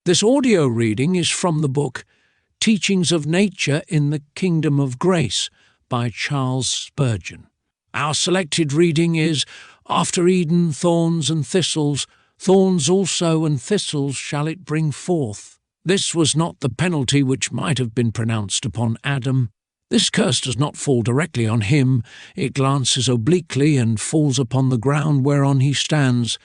This audio reading is from the book Teachings of Nature in the Kingdom of Grace by Charles Spurgeon. Our selected reading is, "After Eden, thorns and thistles, thorns also and thistles shall it bring forth." This was not the penalty which might have been pronounced upon Adam. This curse does not fall directly on him. It glances obliquely and falls upon the ground whereon he stands.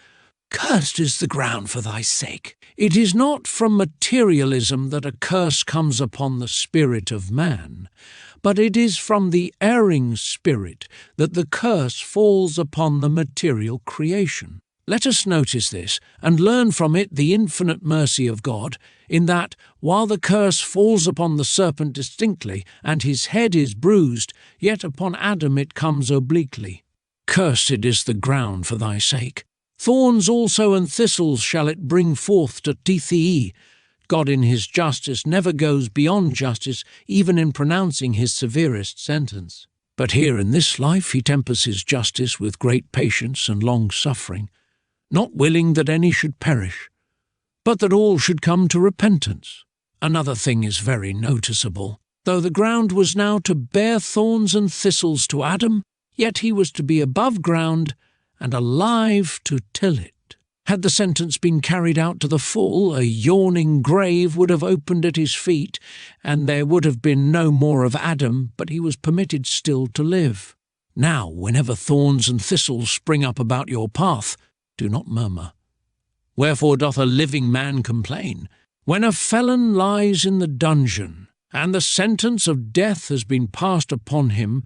"Cursed is the ground for thy sake." It is not from materialism that a curse comes upon the spirit of man, but it is from the erring spirit that the curse falls upon the material creation. Let us notice this and learn from it the infinite mercy of God, in that, while the curse falls upon the serpent distinctly, and his head is bruised, yet upon Adam it comes obliquely. "Cursed is the ground for thy sake. Thorns also and thistles shall it bring forth to thee." God in his justice never goes beyond justice, even in pronouncing his severest sentence. But here in this life he tempers his justice with great patience and long-suffering, not willing that any should perish, but that all should come to repentance. Another thing is very noticeable. Though the ground was now to bear thorns and thistles to Adam, yet he was to be above ground and alive to till it. Had the sentence been carried out to the full, a yawning grave would have opened at his feet, and there would have been no more of Adam, but he was permitted still to live. Now, whenever thorns and thistles spring up about your path, do not murmur. Wherefore doth a living man complain? When a felon lies in the dungeon, and the sentence of death has been passed upon him,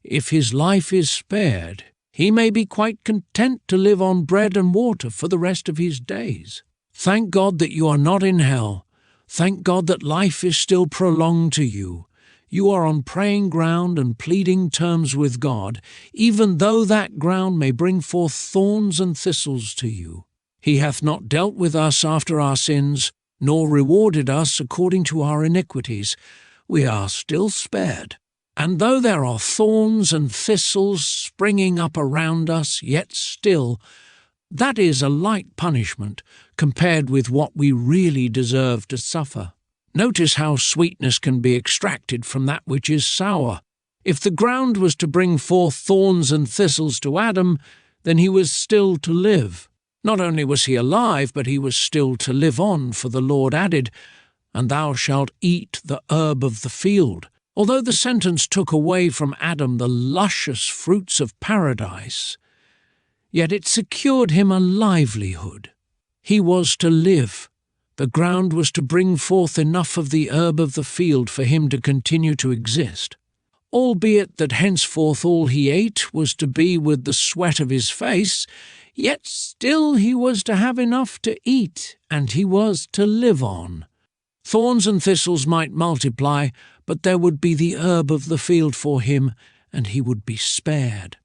if his life is spared, he may be quite content to live on bread and water for the rest of his days. Thank God that you are not in hell. Thank God that life is still prolonged to you. You are on praying ground and pleading terms with God, even though that ground may bring forth thorns and thistles to you. He hath not dealt with us after our sins, nor rewarded us according to our iniquities. We are still spared. And though there are thorns and thistles springing up around us, yet still, that is a light punishment compared with what we really deserve to suffer. Notice how sweetness can be extracted from that which is sour. If the ground was to bring forth thorns and thistles to Adam, then he was still to live. Not only was he alive, but he was still to live on, for the Lord added, "And thou shalt eat the herb of the field." Although the sentence took away from Adam the luscious fruits of paradise, yet it secured him a livelihood. He was to live. The ground was to bring forth enough of the herb of the field for him to continue to exist. Albeit that henceforth all he ate was to be with the sweat of his face, yet still he was to have enough to eat, and he was to live on. Thorns and thistles might multiply, but there would be the herb of the field for him, and he would be spared.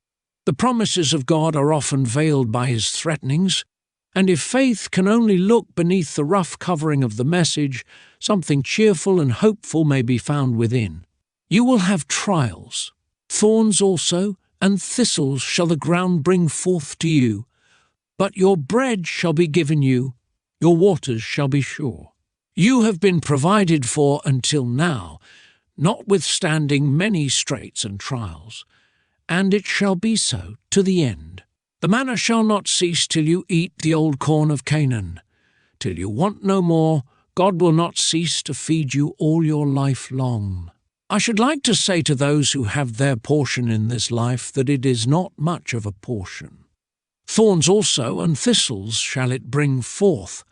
The promises of God are often veiled by his threatenings, and if faith can only look beneath the rough covering of the message, something cheerful and hopeful may be found within. You will have trials. Thorns also and thistles shall the ground bring forth to you, but your bread shall be given you, your waters shall be sure. You have been provided for until now, notwithstanding many straits and trials, and it shall be so to the end. The manna shall not cease till you eat the old corn of Canaan. Till you want no more, God will not cease to feed you all your life long. I should like to say to those who have their portion in this life that it is not much of a portion. Thorns also and thistles shall it bring forth,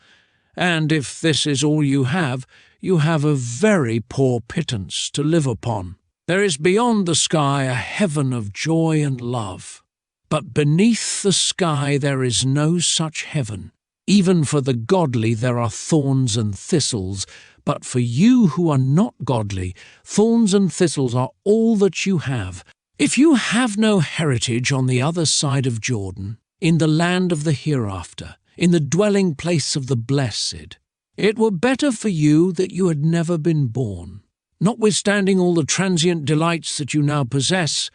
and if this is all you have a very poor pittance to live upon. There is beyond the sky a heaven of joy and love, but beneath the sky there is no such heaven. Even for the godly there are thorns and thistles, but for you who are not godly, thorns and thistles are all that you have. If you have no heritage on the other side of Jordan, in the land of the hereafter, in the dwelling place of the blessed, it were better for you that you had never been born. Notwithstanding all the transient delights that you now possess,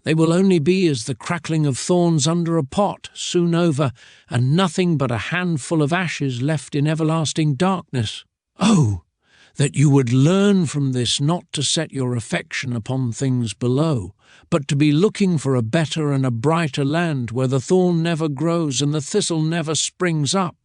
They will only be as the crackling of thorns under a pot, soon over, and nothing but a handful of ashes left in everlasting darkness. Oh, that you would learn from this not to set your affection upon things below, but to be looking for a better and a brighter land where the thorn never grows and the thistle never springs up.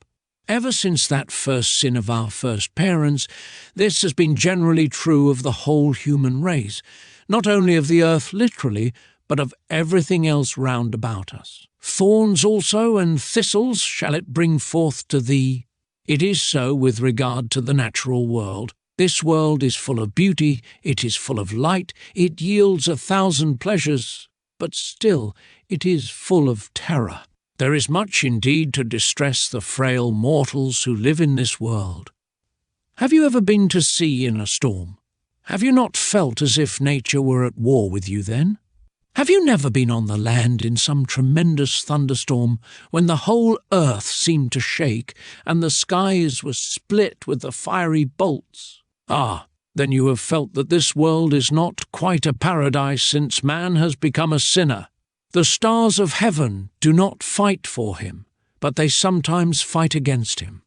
Ever since that first sin of our first parents, this has been generally true of the whole human race, not only of the earth literally, but of everything else round about us. Thorns also and thistles shall it bring forth to thee. It is so with regard to the natural world. This world is full of beauty, it is full of light, it yields 1,000 pleasures, but still it is full of terror. There is much indeed to distress the frail mortals who live in this world. Have you ever been to sea in a storm? Have you not felt as if nature were at war with you then? Have you never been on the land in some tremendous thunderstorm when the whole earth seemed to shake and the skies were split with the fiery bolts? Ah, then you have felt that this world is not quite a paradise since man has become a sinner. The stars of heaven do not fight for him, but they sometimes fight against him.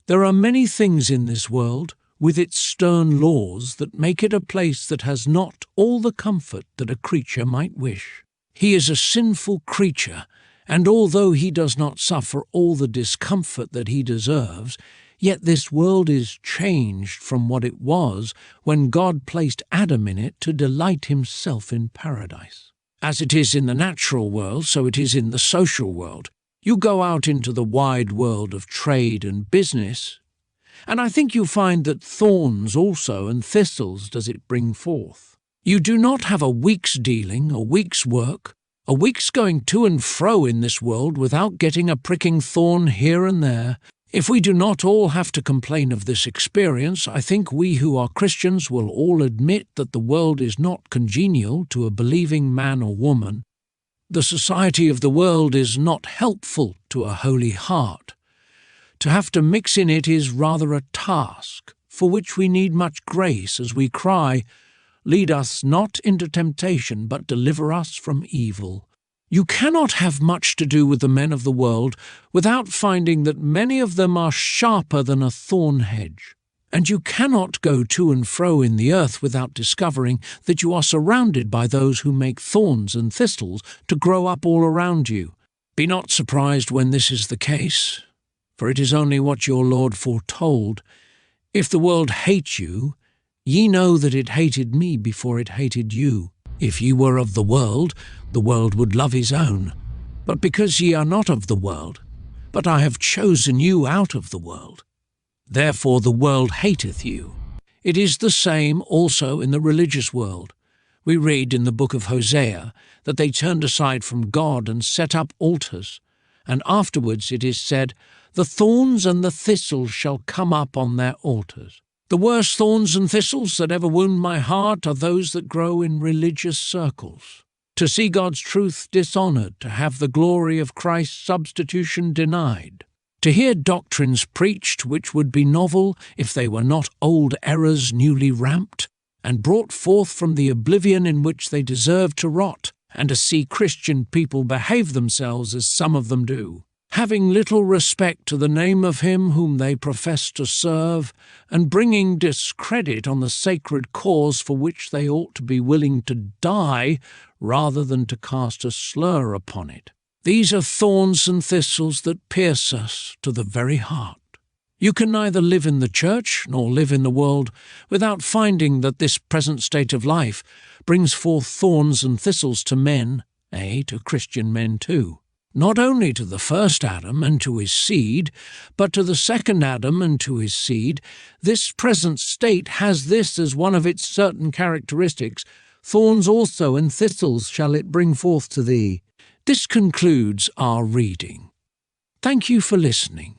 There are many things in this world, with its stern laws, that make it a place that has not all the comfort that a creature might wish. He is a sinful creature, and although he does not suffer all the discomfort that he deserves, yet this world is changed from what it was when God placed Adam in it to delight himself in paradise. As it is in the natural world, so it is in the social world. You go out into the wide world of trade and business, and I think you find that thorns also and thistles does it bring forth. You do not have a week's dealing, a week's work, a week's going to and fro in this world without getting a pricking thorn here and there. If we do not all have to complain of this experience, I think we who are Christians will all admit that the world is not congenial to a believing man or woman. The society of the world is not helpful to a holy heart. To have to mix in it is rather a task, for which we need much grace as we cry, "Lead us not into temptation, but deliver us from evil." You cannot have much to do with the men of the world without finding that many of them are sharper than a thorn hedge. And you cannot go to and fro in the earth without discovering that you are surrounded by those who make thorns and thistles to grow up all around you. Be not surprised when this is the case, for it is only what your Lord foretold. If the world hate you, ye know that it hated me before it hated you. If ye were of the world would love his own. But because ye are not of the world, but I have chosen you out of the world, therefore the world hateth you. It is the same also in the religious world. We read in the book of Hosea that they turned aside from God and set up altars, and afterwards it is said, "The thorns and the thistles shall come up on their altars." The worst thorns and thistles that ever wound my heart are those that grow in religious circles. To see God's truth dishonoured, to have the glory of Christ's substitution denied, to hear doctrines preached which would be novel if they were not old errors newly ramped, and brought forth from the oblivion in which they deserve to rot, and to see Christian people behave themselves as some of them do, having little respect to the name of him whom they profess to serve, and bringing discredit on the sacred cause for which they ought to be willing to die rather than to cast a slur upon it. These are thorns and thistles that pierce us to the very heart. You can neither live in the church nor live in the world without finding that this present state of life brings forth thorns and thistles to men, to Christian men too. Not only to the first Adam and to his seed, but to the second Adam and to his seed, this present state has this as one of its certain characteristics: thorns also and thistles shall it bring forth to thee. This concludes our reading. Thank you for listening.